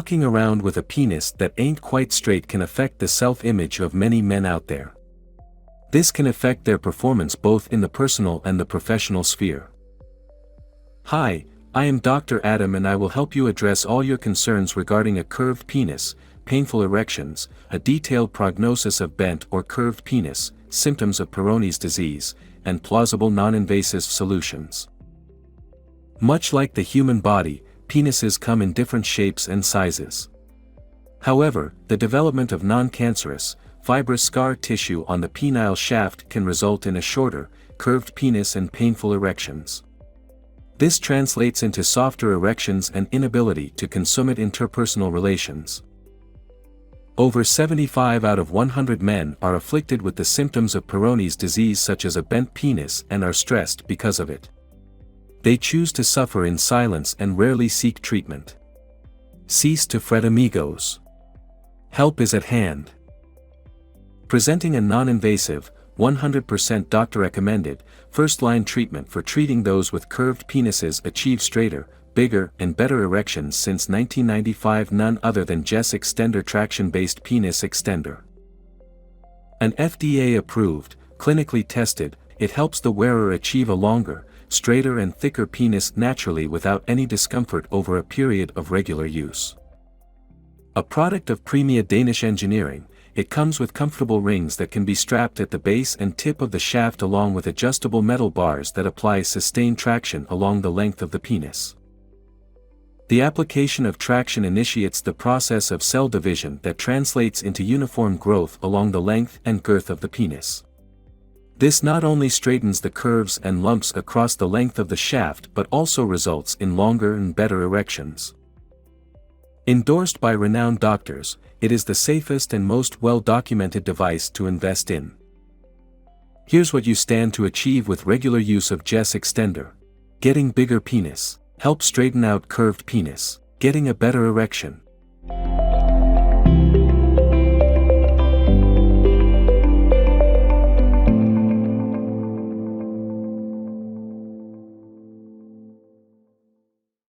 Walking around with a penis that ain't quite straight can affect the self-image of many men out there. This can affect their performance both in the personal and the professional sphere. Hi, I am Dr. Adam and I will help you address all your concerns regarding a curved penis, painful erections, a detailed prognosis of bent or curved penis, symptoms of Peyronie's disease, and plausible non-invasive solutions. Much like the human body, penises come in different shapes and sizes. However, the development of non-cancerous, fibrous scar tissue on the penile shaft can result in a shorter, curved penis and painful erections. This translates into softer erections and inability to consummate interpersonal relations. Over 75 out of 100 men are afflicted with the symptoms of Peyronie's disease such as a bent penis and are stressed because of it. They choose to suffer in silence and rarely seek treatment. Cease to fret, amigos. Help is at hand. Presenting a non-invasive, 100% doctor-recommended, first-line treatment for treating those with curved penises achieve straighter, bigger, and better erections since 1995, none other than Jes-Extender traction-based penis extender. An FDA-approved, clinically tested, it helps the wearer achieve a longer, straighter and thicker penis naturally without any discomfort over a period of regular use. A product of premium Danish engineering, it comes with comfortable rings that can be strapped at the base and tip of the shaft along with adjustable metal bars that apply sustained traction along the length of the penis. The application of traction initiates the process of cell division that translates into uniform growth along the length and girth of the penis. This not only straightens the curves and lumps across the length of the shaft but also results in longer and better erections. Endorsed by renowned doctors, it is the safest and most well-documented device to invest in. Here's what you stand to achieve with regular use of Jes-Extender. Getting bigger penis. Help straighten out curved penis. Getting a better erection.